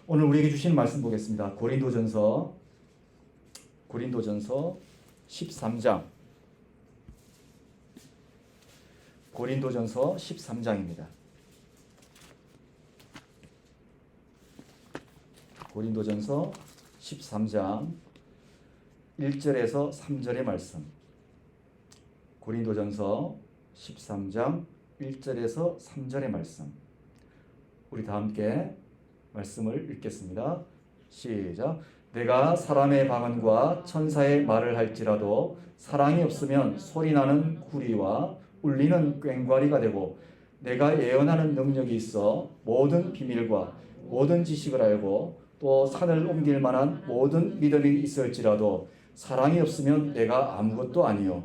오늘 우리에게 주시는 말씀 보겠습니다. 고린도전서 13장. 고린도전서 13장입니다. 고린도전서 13장 1절에서 3절의 말씀. 고린도전서 13장 1절에서 3절의 말씀. 우리 다 함께 말씀을 읽겠습니다. 시작. 내가 사람의 방언과 천사의 말을 할지라도 사랑이 없으면 소리나는 구리와 울리는 꽹과리가 되고, 내가 예언하는 능력이 있어 모든 비밀과 모든 지식을 알고 또 산을 옮길 만한 모든 믿음이 있을지라도 사랑이 없으면 내가 아무것도 아니요,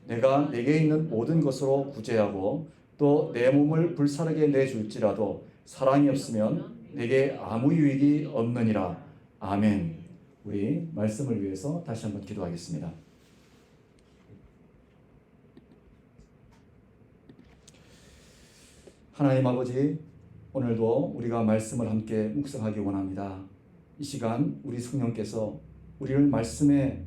내가 내게 있는 모든 것으로 구제하고 또 내 몸을 불사르게 내줄지라도 사랑이 없으면 내게 아무 유익이 없느니라. 아멘. 우리 말씀을 위해서 다시 한번 기도하겠습니다. 하나님 아버지, 오늘도 우리가 말씀을 함께 묵상하기 원합니다. 이 시간 우리 성령께서 우리를 말씀의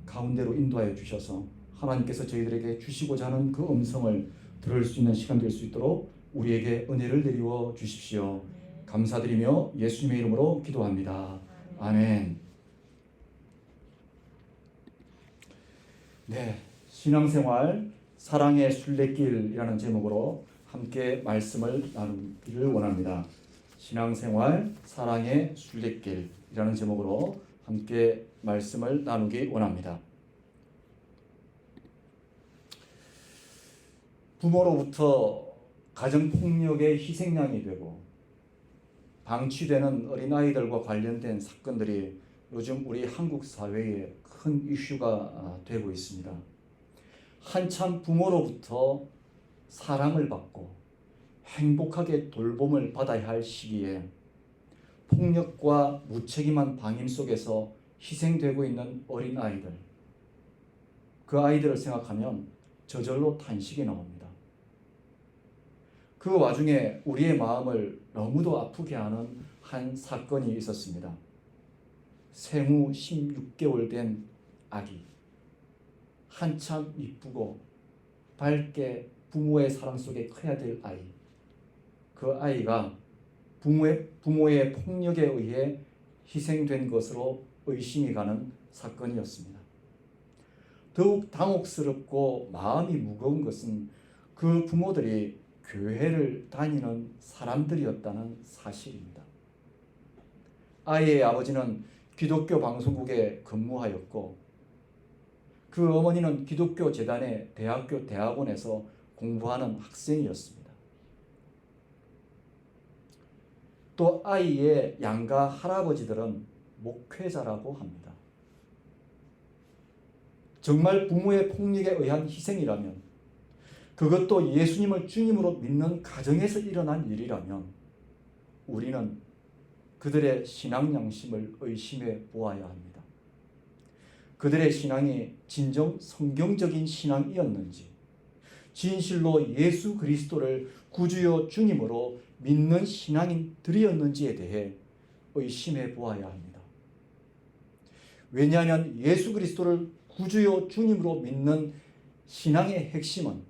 가운데로 인도하여 주셔서 하나님께서 저희들에게 주시고자 하는 그 음성을 들을 수 있는 시간 될 수 있도록 우리에게 은혜를 내리워 주십시오. 감사드리며 예수님의 이름으로 기도합니다. 아멘. 네, 신앙생활 사랑의 순례길이라는 제목으로 함께 말씀을 나누기를 원합니다. 신앙생활 사랑의 순례길이라는 제목으로 함께 말씀을 나누기 원합니다. 부모로부터 가정폭력의 희생양이 되고 방치되는 어린아이들과 관련된 사건들이 요즘 우리 한국 사회에 큰 이슈가 되고 있습니다. 한참 부모로부터 사랑을 받고 행복하게 돌봄을 받아야 할 시기에 폭력과 무책임한 방임 속에서 희생되고 있는 어린아이들, 그 아이들을 생각하면 저절로 탄식이 나옵니다. 그 와중에 우리의 마음을 너무도 아프게 하는 한 사건이 있었습니다. 생후 16개월 된 아기, 한참 이쁘고 밝게 부모의 사랑 속에 커야 될 아이, 그 아이가 부모의 폭력에 의해 희생된 것으로 의심이 가는 사건이었습니다. 더욱 당혹스럽고 마음이 무거운 것은 그 부모들이 교회를 다니는 사람들이었다는 사실입니다. 아이의 아버지는 기독교 방송국에 근무하였고, 그 어머니는 기독교 재단의 대학교 대학원에서 공부하는 학생이었습니다. 또 아이의 양가 할아버지들은 목회자라고 합니다. 정말 부모의 폭력에 의한 희생이라면, 그것도 예수님을 주님으로 믿는 가정에서 일어난 일이라면 우리는 그들의 신앙 양심을 의심해 보아야 합니다. 그들의 신앙이 진정 성경적인 신앙이었는지, 진실로 예수 그리스도를 구주요 주님으로 믿는 신앙인들이었는지에 대해 의심해 보아야 합니다. 왜냐하면 예수 그리스도를 구주요 주님으로 믿는 신앙의 핵심은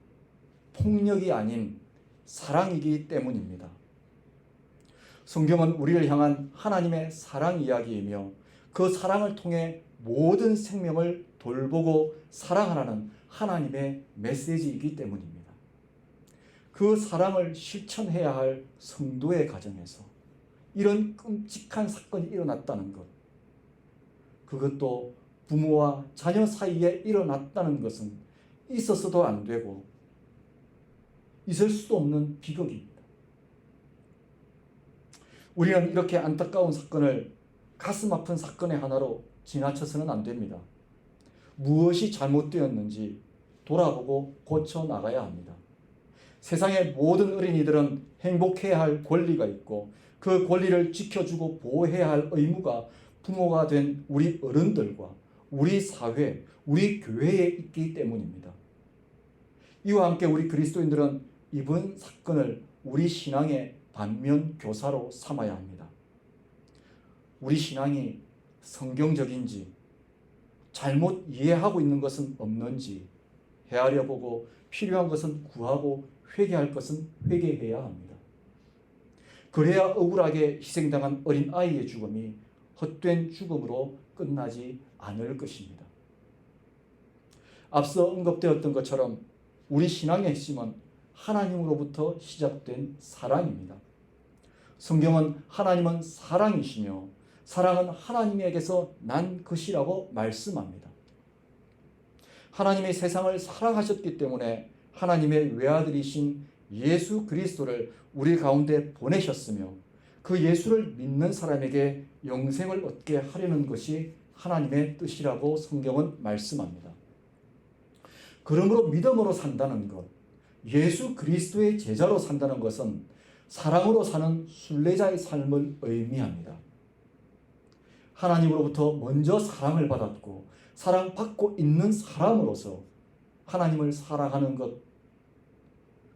폭력이 아닌 사랑이기 때문입니다. 성경은 우리를 향한 하나님의 사랑 이야기이며, 그 사랑을 통해 모든 생명을 돌보고 사랑하라는 하나님의 메시지이기 때문입니다. 그 사랑을 실천해야 할 성도의 가정에서 이런 끔찍한 사건이 일어났다는 것, 그것도 부모와 자녀 사이에 일어났다는 것은 있어서도 안 되고 있을 수도 없는 비극입니다. 우리는 이렇게 안타까운 사건을 가슴 아픈 사건의 하나로 지나쳐서는 안 됩니다. 무엇이 잘못되었는지 돌아보고 고쳐 나가야 합니다. 세상의 모든 어린이들은 행복해야 할 권리가 있고, 그 권리를 지켜주고 보호해야 할 의무가 부모가 된 우리 어른들과 우리 사회, 우리 교회에 있기 때문입니다. 이와 함께 우리 그리스도인들은 이번 사건을 우리 신앙의 반면 교사로 삼아야 합니다. 우리 신앙이 성경적인지, 잘못 이해하고 있는 것은 없는지 헤아려 보고 필요한 것은 구하고 회개할 것은 회개해야 합니다. 그래야 억울하게 희생당한 어린 아이의 죽음이 헛된 죽음으로 끝나지 않을 것입니다. 앞서 언급되었던 것처럼 우리 신앙의 핵심은 하나님으로부터 시작된 사랑입니다. 성경은 하나님은 사랑이시며 사랑은 하나님에게서 난 것이라고 말씀합니다. 하나님이 세상을 사랑하셨기 때문에 하나님의 외아들이신 예수 그리스도를 우리 가운데 보내셨으며 그 예수를 믿는 사람에게 영생을 얻게 하려는 것이 하나님의 뜻이라고 성경은 말씀합니다. 그러므로 믿음으로 산다는 것, 예수 그리스도의 제자로 산다는 것은 사랑으로 사는 순례자의 삶을 의미합니다. 하나님으로부터 먼저 사랑을 받았고 사랑받고 있는 사람으로서 하나님을 사랑하는 것,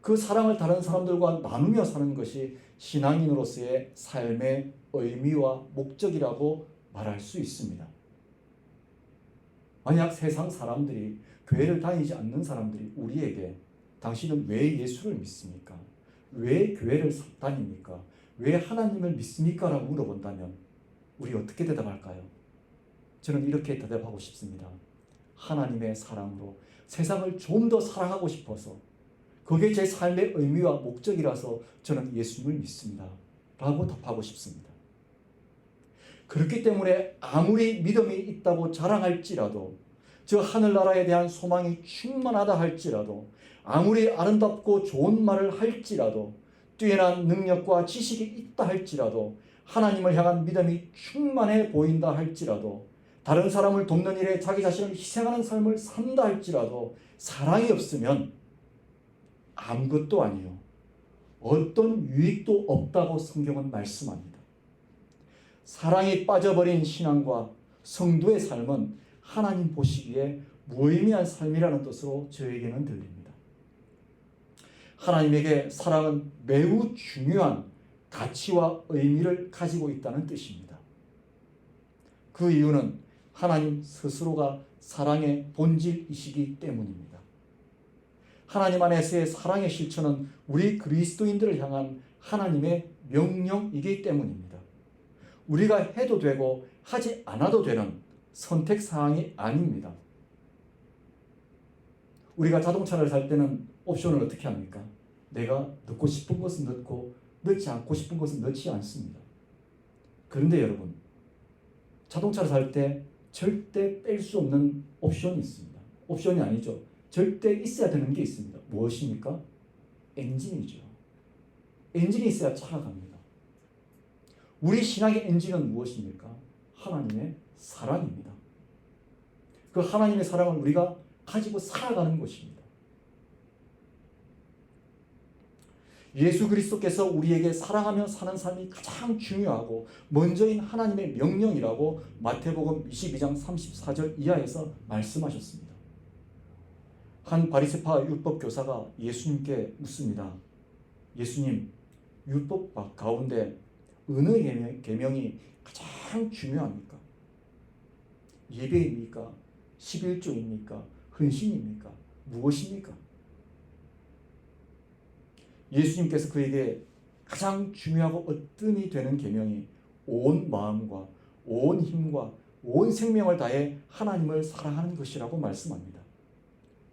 그 사랑을 다른 사람들과 나누며 사는 것이 신앙인으로서의 삶의 의미와 목적이라고 말할 수 있습니다. 만약 세상 사람들이, 교회를 다니지 않는 사람들이 우리에게 당신은 왜 예수를 믿습니까? 왜 교회를 다닙니까? 왜 하나님을 믿습니까? 라고 물어본다면 우리 어떻게 대답할까요? 저는 이렇게 대답하고 싶습니다. 하나님의 사랑으로 세상을 좀 더 사랑하고 싶어서, 그게 제 삶의 의미와 목적이라서 저는 예수님을 믿습니다. 라고 답하고 싶습니다. 그렇기 때문에 아무리 믿음이 있다고 자랑할지라도, 저 하늘나라에 대한 소망이 충만하다 할지라도, 아무리 아름답고 좋은 말을 할지라도, 뛰어난 능력과 지식이 있다 할지라도, 하나님을 향한 믿음이 충만해 보인다 할지라도, 다른 사람을 돕는 일에 자기 자신을 희생하는 삶을 산다 할지라도 사랑이 없으면 아무것도 아니요, 어떤 유익도 없다고 성경은 말씀합니다. 사랑이 빠져버린 신앙과 성도의 삶은 하나님 보시기에 무의미한 삶이라는 뜻으로 저에게는 들립니다. 하나님에게 사랑은 매우 중요한 가치와 의미를 가지고 있다는 뜻입니다. 그 이유는 하나님 스스로가 사랑의 본질이시기 때문입니다. 하나님 안에서의 사랑의 실천은 우리 그리스도인들을 향한 하나님의 명령이기 때문입니다. 우리가 해도 되고 하지 않아도 되는 선택사항이 아닙니다. 우리가 자동차를 살 때는 옵션을 어떻게 합니까? 내가 넣고 싶은 것은 넣고 넣지 않고 싶은 것은 넣지 않습니다. 그런데 여러분, 자동차를 살 때 절대 뺄 수 없는 옵션이 있습니다. 옵션이 아니죠. 절대 있어야 되는 게 있습니다. 무엇입니까? 엔진이죠. 엔진이 있어야 차가 갑니다. 우리 신앙의 엔진은 무엇입니까? 하나님의 사랑입니다. 그 하나님의 사랑을 우리가 가지고 살아가는 것입니다. 예수 그리스도께서 우리에게 사랑하며 사는 삶이 가장 중요하고 먼저인 하나님의 명령이라고 마태복음 22장 34절 이하에서 말씀하셨습니다. 한 바리새파 율법 교사가 예수님께 묻습니다. 예수님, 율법 가운데 어느 계명이 가장 중요합니까? 예배입니까? 11조입니까? 헌신입니까? 무엇입니까? 예수님께서 그에게 가장 중요하고 으뜸이 되는 계명이 온 마음과 온 힘과 온 생명을 다해 하나님을 사랑하는 것이라고 말씀합니다.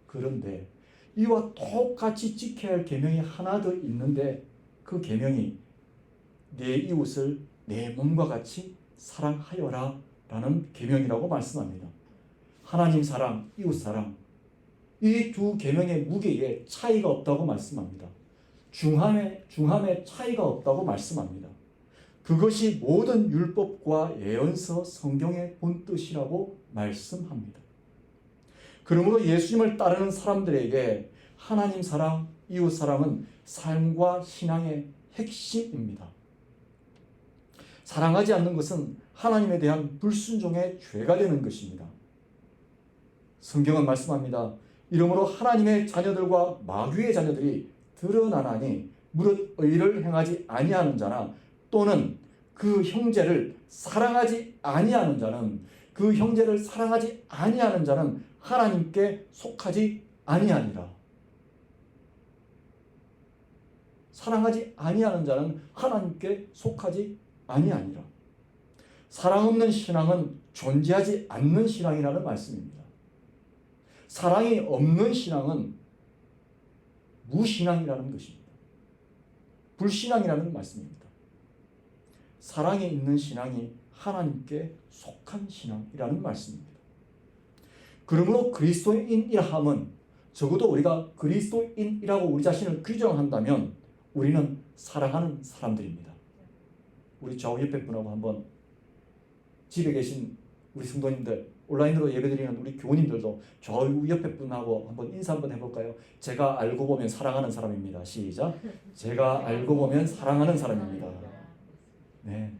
그런데 이와 똑같이 지켜야 할 계명이 하나 더 있는데, 그 계명이 내 이웃을 내 몸과 같이 사랑하여라 라는 계명이라고 말씀합니다. 하나님 사랑, 이웃 사랑, 이 두 계명의 무게에 차이가 없다고 말씀합니다. 중함에 차이가 없다고 말씀합니다. 그것이 모든 율법과 예언서 성경의 본뜻이라고 말씀합니다. 그러므로 예수님을 따르는 사람들에게 하나님 사랑, 이웃 사랑은 삶과 신앙의 핵심입니다. 사랑하지 않는 것은 하나님에 대한 불순종의 죄가 되는 것입니다. 성경은 말씀합니다. 이러므로 하나님의 자녀들과 마귀의 자녀들이 드러나나니 무릇 의를 행하지 아니하는 자나 또는 그 형제를 사랑하지 아니하는 자는 그 형제를 사랑하지 아니하는 자는 하나님께 속하지 아니하니라. 사랑하지 아니하는 자는 하나님께 속하지 아니하니라. 사랑 없는 신앙은 존재하지 않는 신앙이라는 말씀입니다. 사랑이 없는 신앙은 무신앙이라는 것입니다. 불신앙이라는 말씀입니다. 사랑이 있는 신앙이 하나님께 속한 신앙이라는 말씀입니다. 그러므로 그리스도인이라 함은 적어도 우리가 그리스도인이라고 우리 자신을 규정한다면 우리는 사랑하는 사람들입니다. 우리 좌우 옆에 분하고 한번, 집에 계신 우리 성도님들, 온라인으로 예배드리는 우리 교우님들도 좌우 옆에 분하고 한번 인사 한번 해볼까요? 제가 알고 보면 사랑하는 사람입니다. 시작. 제가 알고 보면 사랑하는 사람입니다. 네.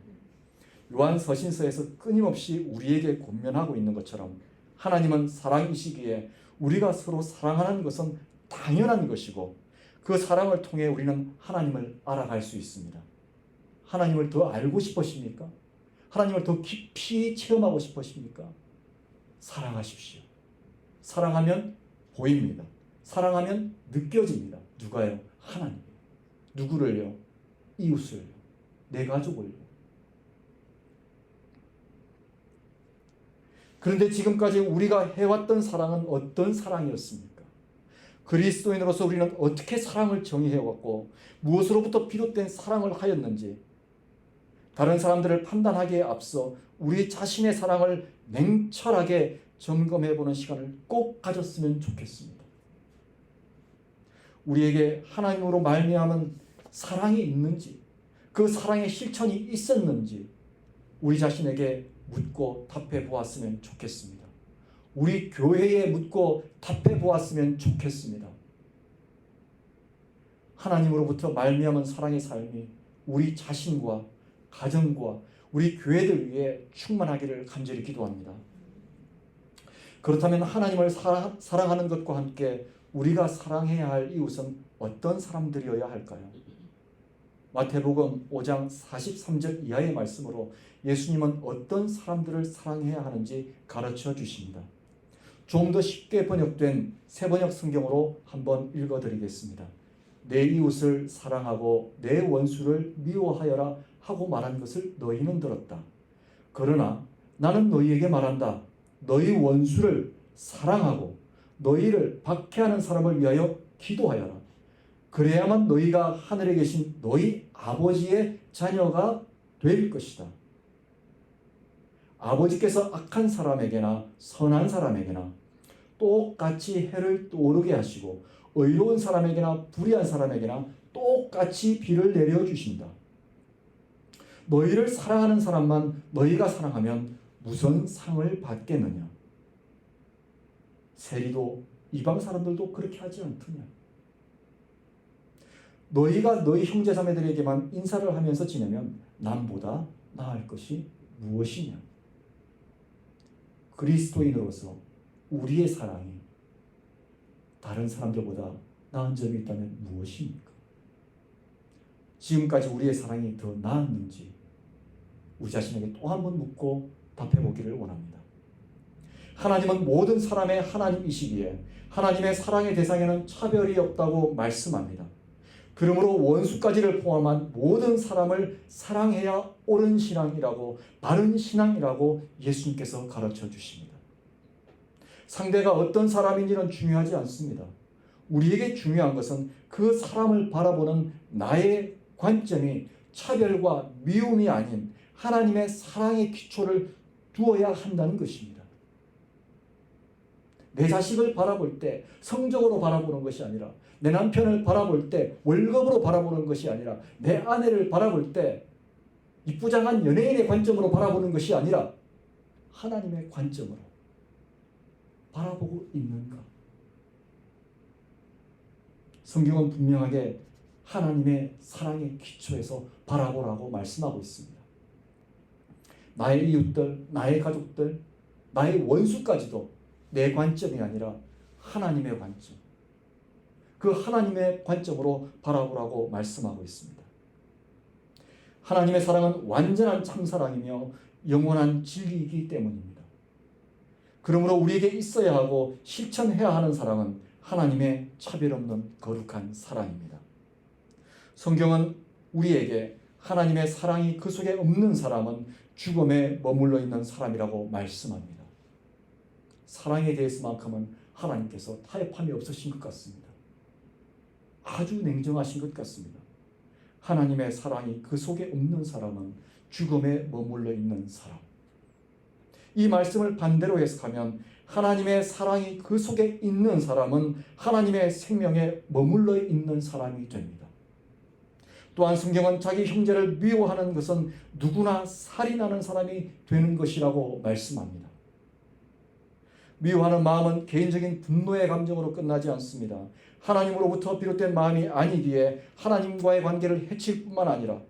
요한 서신서에서 끊임없이 우리에게 권면하고 있는 것처럼 하나님은 사랑이시기에 우리가 서로 사랑하는 것은 당연한 것이고 그 사랑을 통해 우리는 하나님을 알아갈 수 있습니다. 하나님을 더 알고 싶으십니까? 하나님을 더 깊이 체험하고 싶으십니까? 사랑하십시오. 사랑하면 보입니다. 사랑하면 느껴집니다. 누가요? 하나님. 누구를요? 이웃을요. 내 가족을요. 그런데 지금까지 우리가 해왔던 사랑은 어떤 사랑이었습니까? 그리스도인으로서 우리는 어떻게 사랑을 정의해왔고 무엇으로부터 비롯된 사랑을 하였는지 다른 사람들을 판단하기에 앞서 우리 자신의 사랑을 냉철하게 점검해보는 시간을 꼭 가졌으면 좋겠습니다. 우리에게 하나님으로 말미암은 사랑이 있는지 그 사랑의 실천이 있었는지 우리 자신에게 묻고 답해 보았으면 좋겠습니다. 우리 교회에 묻고 답해 보았으면 좋겠습니다. 하나님으로부터 말미암은 사랑의 삶이 우리 자신과 가정과 우리 교회들 위해 충만하기를 간절히 기도합니다. 그렇다면 하나님을 사랑하는 것과 함께 우리가 사랑해야 할 이웃은 어떤 사람들이어야 할까요? 마태복음 5장 43절 이하의 말씀으로 예수님은 어떤 사람들을 사랑해야 하는지 가르쳐 주십니다. 좀 더 쉽게 번역된 새번역 성경으로 한번 읽어드리겠습니다. 내 이웃을 사랑하고 내 원수를 미워하여라 하고 말한 것을 너희는 들었다. 그러나 나는 너희에게 말한다. 너희 원수를 사랑하고 너희를 박해하는 사람을 위하여 기도하여라. 그래야만 너희가 하늘에 계신 너희 아버지의 자녀가 될 것이다. 아버지께서 악한 사람에게나 선한 사람에게나 똑같이 해를 떠오르게 하시고 의로운 사람에게나 불의한 사람에게나 똑같이 비를 내려주신다. 너희를 사랑하는 사람만 너희가 사랑하면 무슨 상을 받겠느냐? 세리도 이방 사람들도 그렇게 하지 않더냐? 너희가 너희 형제자매들에게만 인사를 하면서 지내면 남보다 나을 것이 무엇이냐? 그리스도인으로서 우리의 사랑이 다른 사람들보다 나은 점이 있다면 무엇입니까? 지금까지 우리의 사랑이 더 나았는지 우리 자신에게 또 한 번 묻고 답해 보기를 원합니다. 하나님은 모든 사람의 하나님이시기에 하나님의 사랑의 대상에는 차별이 없다고 말씀합니다. 그러므로 원수까지를 포함한 모든 사람을 사랑해야 옳은 신앙이라고, 바른 신앙이라고 예수님께서 가르쳐 주십니다. 상대가 어떤 사람인지는 중요하지 않습니다. 우리에게 중요한 것은 그 사람을 바라보는 나의 관점이 차별과 미움이 아닌 하나님의 사랑의 기초를 두어야 한다는 것입니다. 내 자식을 바라볼 때 성적으로 바라보는 것이 아니라, 내 남편을 바라볼 때 월급으로 바라보는 것이 아니라, 내 아내를 바라볼 때 이쁘장한 연예인의 관점으로 바라보는 것이 아니라 하나님의 관점으로 바라보고 있는가? 성경은 분명하게 하나님의 사랑의 기초에서 바라보라고 말씀하고 있습니다. 나의 이웃들, 나의 가족들, 나의 원수까지도 내 관점이 아니라 하나님의 관점, 그 하나님의 관점으로 바라보라고 말씀하고 있습니다. 하나님의 사랑은 완전한 참사랑이며 영원한 진리이기 때문입니다. 그러므로 우리에게 있어야 하고 실천해야 하는 사랑은 하나님의 차별 없는 거룩한 사랑입니다. 성경은 우리에게 하나님의 사랑이 그 속에 없는 사람은 죽음에 머물러 있는 사람이라고 말씀합니다. 사랑에 대해서만큼은 하나님께서 타협함이 없으신 것 같습니다. 아주 냉정하신 것 같습니다. 하나님의 사랑이 그 속에 없는 사람은 죽음에 머물러 있는 사람. 이 말씀을 반대로 해석하면 하나님의 사랑이 그 속에 있는 사람은 하나님의 생명에 머물러 있는 사람이 됩니다. 또한 성경은 자기 형제를 미워하는 것은 누구나 살인하는 사람이 되는 것이라고 말씀합니다. 미워하는 마음은 개인적인 분노의 감정으로 끝나지 않습니다. 하나님으로부터 비롯된 마음이 아니기에 하나님과의 관계를 해칠 뿐만 아니라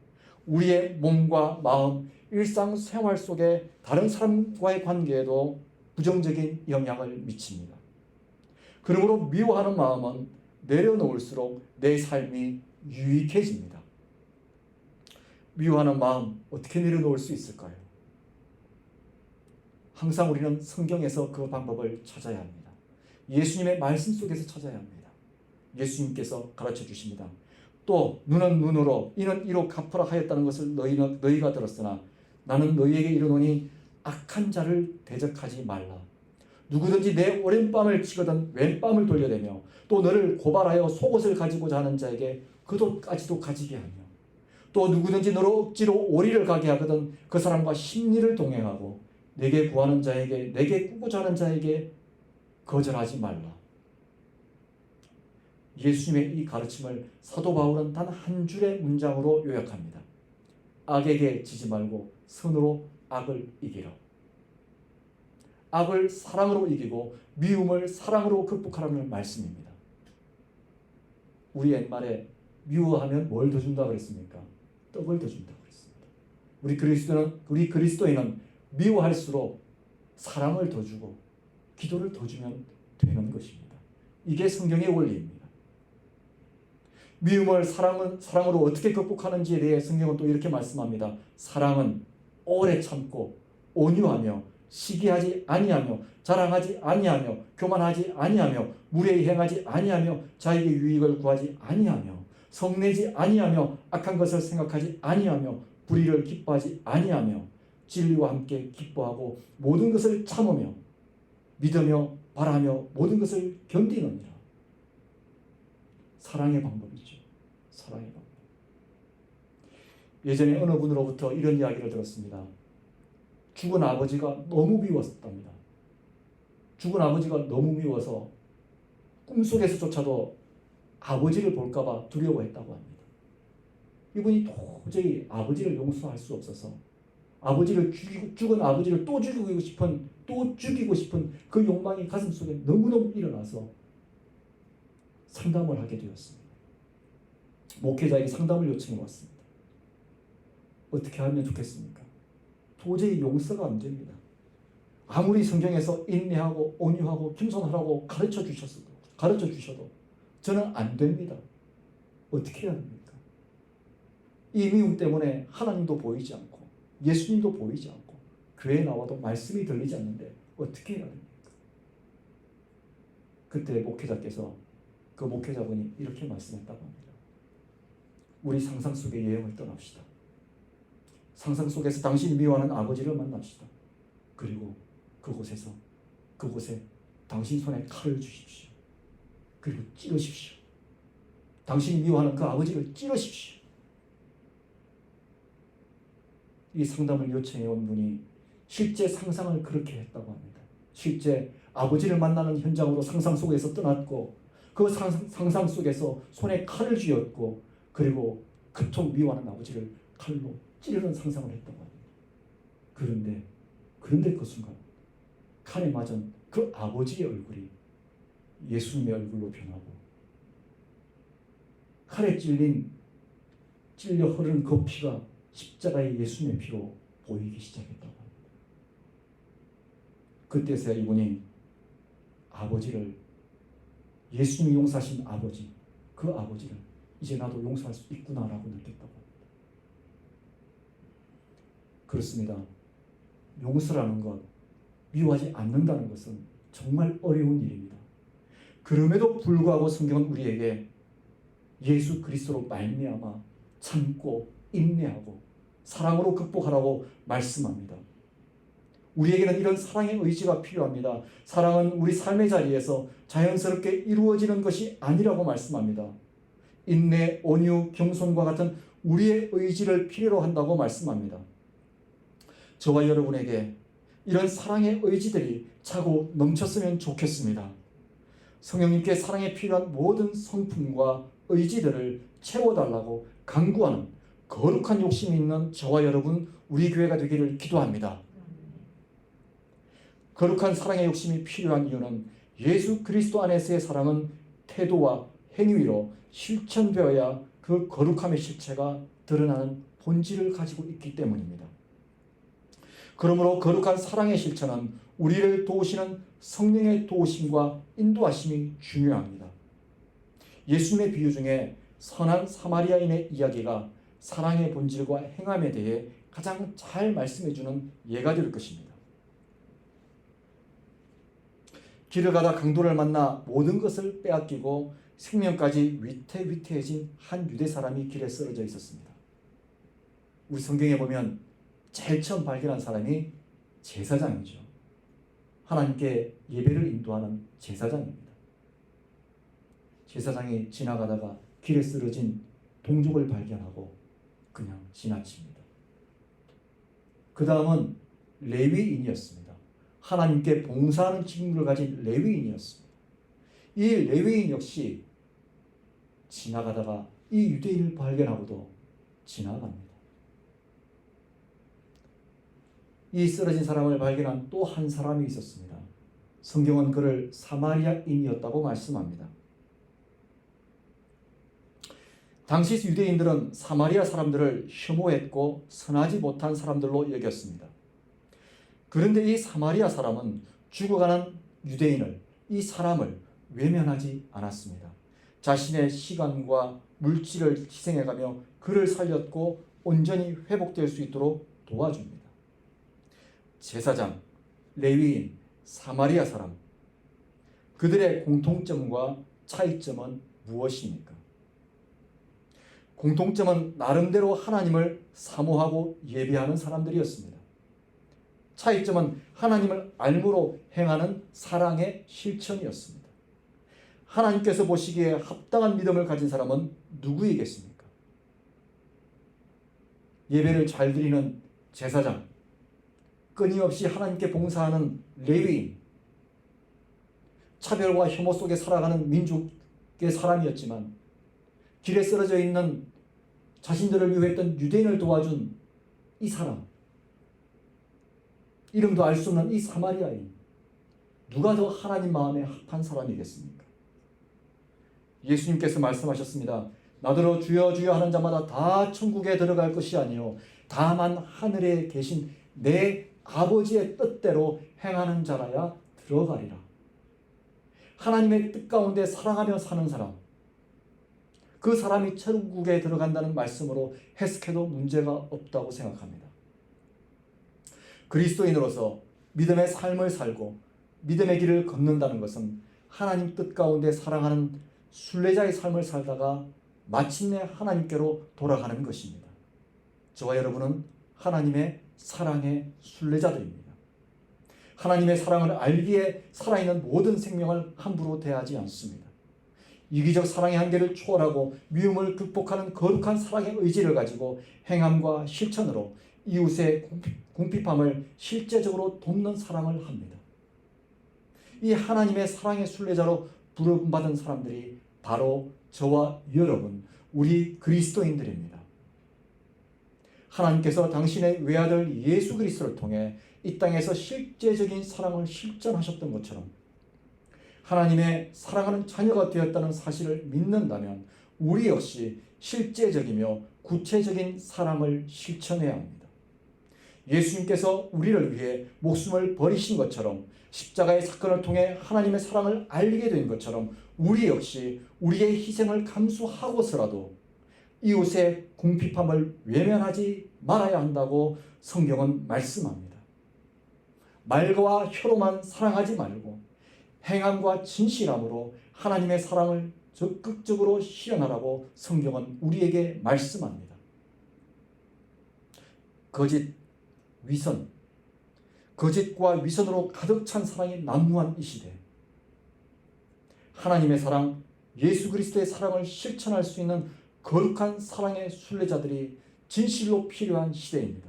우리의 몸과 마음, 일상생활 속에 다른 사람과의 관계에도 부정적인 영향을 미칩니다. 그러므로 미워하는 마음은 내려놓을수록 내 삶이 유익해집니다. 미워하는 마음 어떻게 내려놓을 수 있을까요? 항상 우리는 성경에서 그 방법을 찾아야 합니다. 예수님의 말씀 속에서 찾아야 합니다. 예수님께서 가르쳐 주십니다. 또 눈은 눈으로 이는 이로 갚으라 하였다는 것을 너희가 들었으나 나는 너희에게 이르노니 악한 자를 대적하지 말라. 누구든지 내 오른뺨을 치거든 왼뺨을 돌려대며 또 너를 고발하여 속옷을 가지고자 하는 자에게 겉옷까지도 가지게 하며 또 누구든지 너를 억지로 오리를 가게 하거든 그 사람과 심리를 동행하고 내게 구하는 자에게 내게 꾸고자 하는 자에게 거절하지 말라. 예수님의 이 가르침을 사도 바울은 단 한 줄의 문장으로 요약합니다. 악에게 지지 말고 선으로 악을 이기라. 악을 사랑으로 이기고 미움을 사랑으로 극복하라는 말씀입니다. 우리 옛말에 미워하면 뭘 더 준다고 그랬습니까? 떡을 더 준다고 그랬습니다. 우리 그리스도인은 미워할수록 사랑을 더 주고 기도를 더 주면 되는 것입니다. 이게 성경의 원리입니다. 미움을 사랑으로 어떻게 극복하는지에 대해 성경은 또 이렇게 말씀합니다. 사랑은 오래 참고 온유하며 시기하지 아니하며 자랑하지 아니하며 교만하지 아니하며 무례히 행하지 아니하며 자에게 유익을 구하지 아니하며 성내지 아니하며 악한 것을 생각하지 아니하며 불의를 기뻐하지 아니하며 진리와 함께 기뻐하고 모든 것을 참으며 믿으며 바라며 모든 것을 견디느니라. 사랑의 방법이죠. 사랑의 방법. 예전에 어느 분으로부터 이런 이야기를 들었습니다. 죽은 아버지가 너무 미웠답니다. 죽은 아버지가 너무 미워서 꿈속에서조차도 아버지를 볼까봐 두려워했다고 합니다. 이분이 도저히 아버지를 용서할 수 없어서 죽은 아버지를 또 죽이고 싶은 그 욕망이 가슴속에 너무너무 일어나서 상담을 하게 되었습니다. 목회자에게 상담을 요청해 왔습니다. 어떻게 하면 좋겠습니까? 도저히 용서가 안 됩니다. 아무리 성경에서 인내하고 온유하고 겸손하라고 가르쳐 주셔도 저는 안 됩니다. 어떻게 해야 합니까? 이 미움 때문에 하나님도 보이지 않고 예수님도 보이지 않고 교회에 나와도 말씀이 들리지 않는데 어떻게 해야 됩니까? 그때 목회자께서 그 목회자분이 이렇게 말씀했다고 합니다. 우리 상상 속의 여행을 떠납시다. 상상 속에서 당신이 미워하는 아버지를 만납시다. 그리고 그곳에 당신 손에 칼을 주십시오. 그리고 찌르십시오. 당신이 미워하는 그 아버지를 찌르십시오. 이 상담을 요청해 온 분이 실제 상상을 그렇게 했다고 합니다. 실제 아버지를 만나는 현장으로 상상 속에서 떠났고 그 상상 속에서 손에 칼을 쥐었고 그리고 그토록 미워하는 아버지를 칼로 찌르는 상상을 했다고 합니다. 그런데 그 순간 칼에 맞은 그 아버지의 얼굴이 예수님의 얼굴로 변하고 칼에 찔려 흐르는 그 피가 십자가의 예수님의 피로 보이기 시작했다고 합니다. 그때서야 이분이 아버지를 예수님이 용서하신 아버지, 그 아버지를 이제 나도 용서할 수 있구나라고 느꼈다고 합니다. 그렇습니다. 용서라는 것, 미워하지 않는다는 것은 정말 어려운 일입니다. 그럼에도 불구하고 성경은 우리에게 예수 그리스도로 말미암아 참고 인내하고 사랑으로 극복하라고 말씀합니다. 우리에게는 이런 사랑의 의지가 필요합니다. 사랑은 우리 삶의 자리에서 자연스럽게 이루어지는 것이 아니라고 말씀합니다. 인내, 온유, 겸손과 같은 우리의 의지를 필요로 한다고 말씀합니다. 저와 여러분에게 이런 사랑의 의지들이 차고 넘쳤으면 좋겠습니다. 성령님께 사랑에 필요한 모든 성품과 의지들을 채워달라고 간구하는 거룩한 욕심이 있는 저와 여러분, 우리 교회가 되기를 기도합니다. 거룩한 사랑의 욕심이 필요한 이유는 예수 그리스도 안에서의 사랑은 태도와 행위로 실천되어야 그 거룩함의 실체가 드러나는 본질을 가지고 있기 때문입니다. 그러므로 거룩한 사랑의 실천은 우리를 도우시는 성령의 도우심과 인도하심이 중요합니다. 예수님의 비유 중에 선한 사마리아인의 이야기가 사랑의 본질과 행함에 대해 가장 잘 말씀해주는 예가 될 것입니다. 길을 가다 강도를 만나 모든 것을 빼앗기고 생명까지 위태위태해진 한 유대 사람이 길에 쓰러져 있었습니다. 우리 성경에 보면 제일 처음 발견한 사람이 제사장이죠. 하나님께 예배를 인도하는 제사장입니다. 제사장이 지나가다가 길에 쓰러진 동족을 발견하고 그냥 지나칩니다. 그 다음은 레위인이었습니다. 하나님께 봉사하는 직무를 가진 레위인이었습니다. 이 레위인 역시 지나가다가 이 유대인을 발견하고도 지나갑니다. 이 쓰러진 사람을 발견한 또 한 사람이 있었습니다. 성경은 그를 사마리아인이었다고 말씀합니다. 당시 유대인들은 사마리아 사람들을 혐오했고 선하지 못한 사람들로 여겼습니다. 그런데 이 사마리아 사람은 죽어가는 유대인을, 이 사람을 외면하지 않았습니다. 자신의 시간과 물질을 희생해가며 그를 살렸고 온전히 회복될 수 있도록 도와줍니다. 제사장, 레위인, 사마리아 사람, 그들의 공통점과 차이점은 무엇입니까? 공통점은 나름대로 하나님을 사모하고 예배하는 사람들이었습니다. 차이점은 하나님을 알므로 행하는 사랑의 실천이었습니다. 하나님께서 보시기에 합당한 믿음을 가진 사람은 누구이겠습니까? 예배를 잘 드리는 제사장, 끊임없이 하나님께 봉사하는 레위인, 차별과 혐오 속에 살아가는 민족의 사람이었지만 길에 쓰러져 있는 자신들을 위해했던 유대인을 도와준 이 사람, 이름도 알 수 없는 이 사마리아인, 누가 더 하나님 마음에 합한 사람이겠습니까? 예수님께서 말씀하셨습니다. 나더러 주여 주여 하는 자마다 다 천국에 들어갈 것이 아니요 다만 하늘에 계신 내 아버지의 뜻대로 행하는 자라야 들어가리라. 하나님의 뜻 가운데 사랑하며 사는 사람, 그 사람이 천국에 들어간다는 말씀으로 해석해도 문제가 없다고 생각합니다. 그리스도인으로서 믿음의 삶을 살고 믿음의 길을 걷는다는 것은 하나님 뜻 가운데 사랑하는 순례자의 삶을 살다가 마침내 하나님께로 돌아가는 것입니다. 저와 여러분은 하나님의 사랑의 순례자들입니다. 하나님의 사랑을 알기에 살아있는 모든 생명을 함부로 대하지 않습니다. 이기적 사랑의 한계를 초월하고 미움을 극복하는 거룩한 사랑의 의지를 가지고 행함과 실천으로 이웃의 궁핍함을 실제적으로 돕는 사랑을 합니다. 이 하나님의 사랑의 순례자로 부름받은 사람들이 바로 저와 여러분, 우리 그리스도인들입니다. 하나님께서 당신의 외아들 예수 그리스도를 통해 이 땅에서 실제적인 사랑을 실천하셨던 것처럼 하나님의 사랑하는 자녀가 되었다는 사실을 믿는다면 우리 역시 실제적이며 구체적인 사랑을 실천해야 합니다. 예수님께서 우리를 위해 목숨을 버리신 것처럼 십자가의 사건을 통해 하나님의 사랑을 알게 된 것처럼 우리 역시 우리의 희생을 감수하고서라도 이웃의 궁핍함을 외면하지 말아야 한다고 성경은 말씀합니다. 말과 혀로만 사랑하지 말고 행함과 진실함으로 하나님의 사랑을 적극적으로 실현하라고 성경은 우리에게 말씀합니다. 거짓, 위선, 거짓과 위선으로 가득 찬 사랑이 난무한 이 시대, 하나님의 사랑, 예수 그리스도의 사랑을 실천할 수 있는 거룩한 사랑의 순례자들이 진실로 필요한 시대입니다.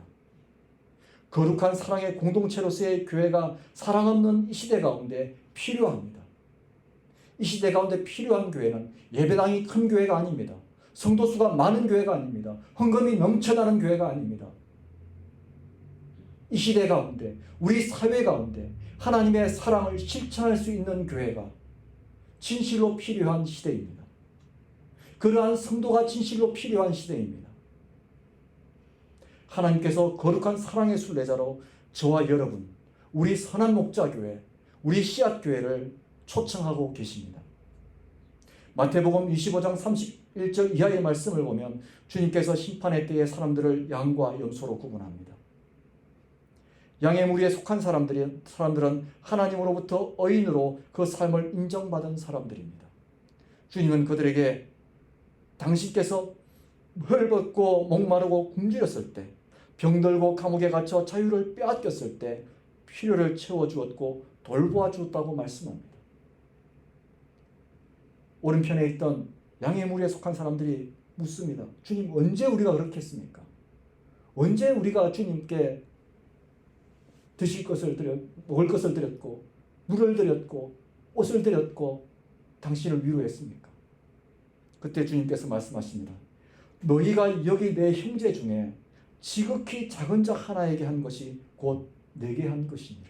거룩한 사랑의 공동체로서의 교회가 사랑 없는 이 시대 가운데 필요합니다. 이 시대 가운데 필요한 교회는 예배당이 큰 교회가 아닙니다. 성도수가 많은 교회가 아닙니다. 헌금이 넘쳐나는 교회가 아닙니다. 이 시대 가운데, 우리 사회 가운데 하나님의 사랑을 실천할 수 있는 교회가 진실로 필요한 시대입니다. 그러한 성도가 진실로 필요한 시대입니다. 하나님께서 거룩한 사랑의 순례자로 저와 여러분, 우리 선한 목자교회, 우리 씨앗교회를 초청하고 계십니다. 마태복음 25장 31절 이하의 말씀을 보면 주님께서 심판의 때에 사람들을 양과 염소로 구분합니다. 양의 무리에 속한 사람들은 하나님으로부터 의인으로 그 삶을 인정받은 사람들입니다. 주님은 그들에게 당신께서 헐벗고 목마르고 굶주렸을 때, 병들고 감옥에 갇혀 자유를 빼앗겼을 때 필요를 채워주었고 돌보아 주었다고 말씀합니다. 오른편에 있던 양의 무리에 속한 사람들이 묻습니다. 주님, 언제 우리가 그렇게 했습니까? 언제 우리가 주님께 드실 것을 먹을 것을 드렸고 물을 드렸고 옷을 드렸고 당신을 위로했습니까? 그때 주님께서 말씀하십니다. 너희가 여기 내 형제 중에 지극히 작은 자 하나에게 한 것이 곧 내게 한 것이니라.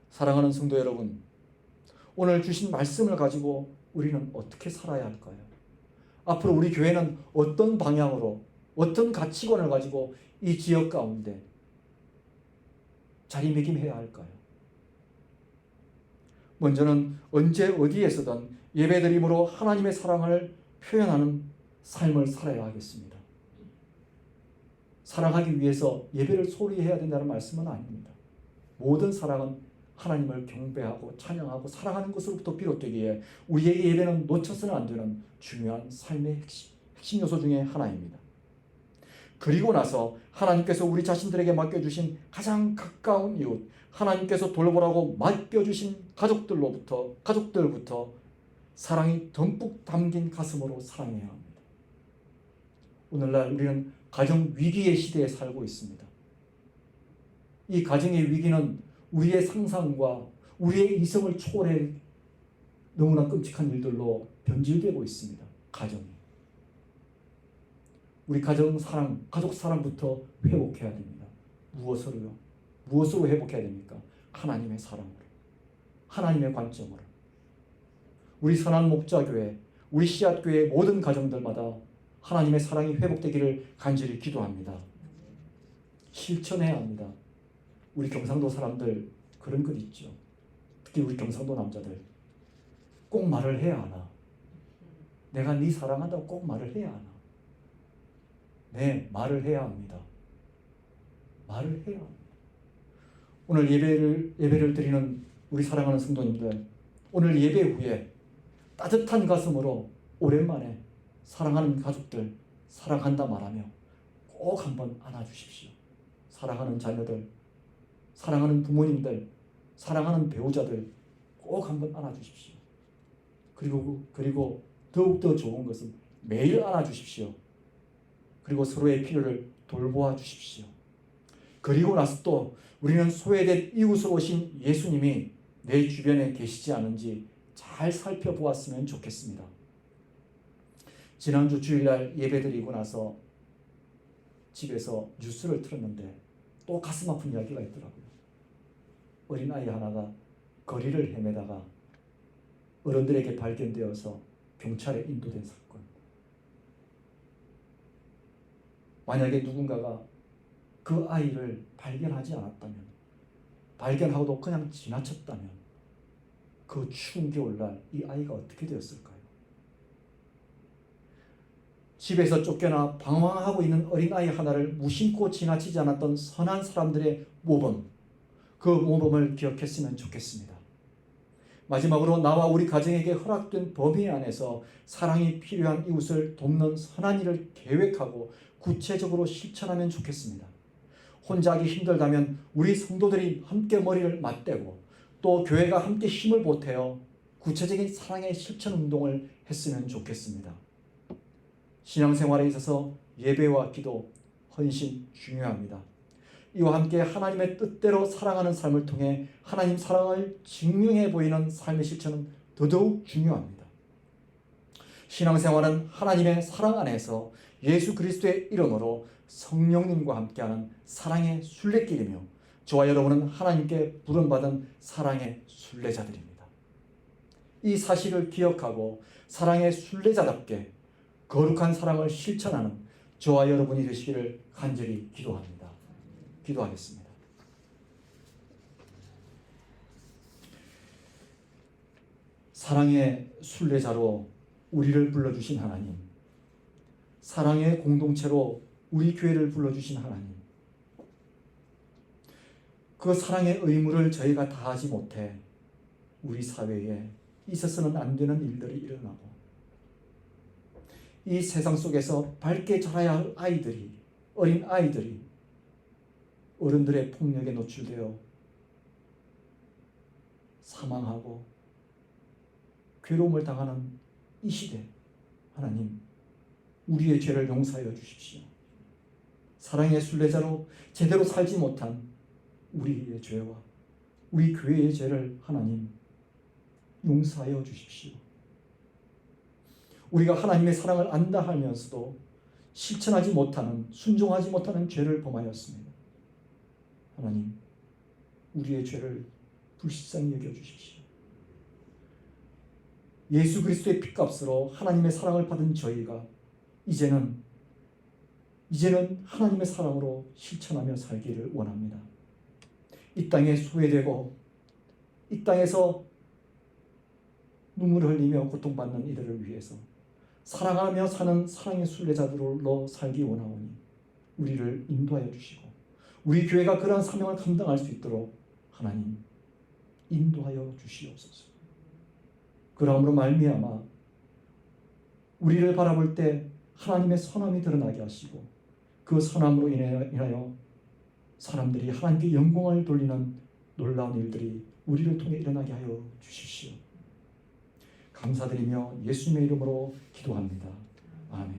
사랑하는 성도 여러분, 오늘 주신 말씀을 가지고 우리는 어떻게 살아야 할까요? 앞으로 우리 교회는 어떤 방향으로, 어떤 가치관을 가지고 이 지역 가운데 자리매김해야 할까요? 먼저는 언제 어디에서든 예배드림으로 하나님의 사랑을 표현하는 삶을 살아야 하겠습니다. 사랑하기 위해서 예배를 소홀히 해야 된다는 말씀은 아닙니다. 모든 사랑은 하나님을 경배하고 찬양하고 사랑하는 것으로부터 비롯되기에 우리에게 예배는 놓쳐서는 안 되는 중요한 삶의 핵심 요소 중에 하나입니다. 그리고 나서 하나님께서 우리 자신들에게 맡겨주신 가장 가까운 이웃, 하나님께서 돌보라고 맡겨주신 가족들부터 사랑이 듬뿍 담긴 가슴으로 사랑해야 합니다. 오늘날 우리는 가정 위기의 시대에 살고 있습니다. 이 가정의 위기는 우리의 상상과 우리의 이성을 초월해 너무나 끔찍한 일들로 변질되고 있습니다. 가정이. 우리 가정 사랑, 가족 사랑부터 회복해야 됩니다. 무엇으로요? 무엇으로 회복해야 됩니까? 하나님의 사랑으로, 하나님의 관점으로. 우리 선한 목자교회, 우리 씨앗교회의 모든 가정들마다 하나님의 사랑이 회복되기를 간절히 기도합니다. 실천해야 합니다. 우리 경상도 사람들 그런 것 있죠. 특히 우리 경상도 남자들 꼭 말을 해야 하나? 내가 네 사랑한다고 꼭 말을 해야 하나? 네, 말을 해야 합니다. 말을 해야 합니다. 오늘 예배를 드리는 우리 사랑하는 성도님들, 오늘 예배 후에 따뜻한 가슴으로 오랜만에 사랑하는 가족들, 사랑한다 말하며 꼭 한번 안아주십시오. 사랑하는 자녀들, 사랑하는 부모님들, 사랑하는 배우자들 꼭 한번 안아주십시오. 그리고 더욱더 좋은 것은 매일 안아주십시오. 그리고 서로의 필요를 돌보아 주십시오. 그리고 나서 또 우리는 소외된 이웃으로 오신 예수님이 내 주변에 계시지 않은지 잘 살펴보았으면 좋겠습니다. 지난주 주일날 예배드리고 나서 집에서 뉴스를 틀었는데 또 가슴 아픈 이야기가 있더라고요. 어린아이 하나가 거리를 헤매다가 어른들에게 발견되어서 경찰에 인도된 사건. 만약에 누군가가 그 아이를 발견하지 않았다면, 발견하고도 그냥 지나쳤다면 그 추운 겨울날 이 아이가 어떻게 되었을까요? 집에서 쫓겨나 방황하고 있는 어린아이 하나를 무심코 지나치지 않았던 선한 사람들의 모범, 그 모범을 기억했으면 좋겠습니다. 마지막으로 나와 우리 가정에게 허락된 범위 안에서 사랑이 필요한 이웃을 돕는 선한 일을 계획하고 구체적으로 실천하면 좋겠습니다. 혼자 하기 힘들다면 우리 성도들이 함께 머리를 맞대고 또 교회가 함께 힘을 보태어 구체적인 사랑의 실천 운동을 했으면 좋겠습니다. 신앙생활에 있어서 예배와 기도, 헌신 중요합니다. 이와 함께 하나님의 뜻대로 사랑하는 삶을 통해 하나님 사랑을 증명해 보이는 삶의 실천은 더더욱 중요합니다. 신앙생활은 하나님의 사랑 안에서 예수 그리스도의 이름으로 성령님과 함께하는 사랑의 순례길이며 저와 여러분은 하나님께 부름받은 사랑의 순례자들입니다. 이 사실을 기억하고 사랑의 순례자답게 거룩한 사랑을 실천하는 저와 여러분이 되시기를 간절히 기도합니다. 기도하겠습니다. 사랑의 순례자로 우리를 불러주신 하나님, 사랑의 공동체로 우리 교회를 불러주신 하나님, 그 사랑의 의무를 저희가 다하지 못해 우리 사회에 있어서는 안 되는 일들이 일어나고 이 세상 속에서 밝게 자라야 할 아이들이, 어린 아이들이 어른들의 폭력에 노출되어 사망하고 괴로움을 당하는 이 시대, 하나님 우리의 죄를 용서하여 주십시오. 사랑의 순례자로 제대로 살지 못한 우리의 죄와 우리 교회의 죄를 하나님 용서하여 주십시오. 우리가 하나님의 사랑을 안다 하면서도 실천하지 못하는, 순종하지 못하는 죄를 범하였습니다. 하나님, 우리의 죄를 불쌍히 여겨주십시오. 예수 그리스도의 피값으로 하나님의 사랑을 받은 저희가 이제는 하나님의 사랑으로 실천하며 살기를 원합니다. 이 땅에 소외되고 이 땅에서 눈물을 흘리며 고통받는 이들을 위해서 사랑하며 사는 사랑의 순례자들로 살기 원하오니 우리를 인도하여 주시고 우리 교회가 그러한 사명을 감당할 수 있도록 하나님 인도하여 주시옵소서. 그러므로 말미암아 우리를 바라볼 때 하나님의 선함이 드러나게 하시고 그 선함으로 인하여 사람들이 하나님께 영광을 돌리는 놀라운 일들이 우리를 통해 일어나게 하여 주십시오. 감사드리며 예수님의 이름으로 기도합니다. 아멘.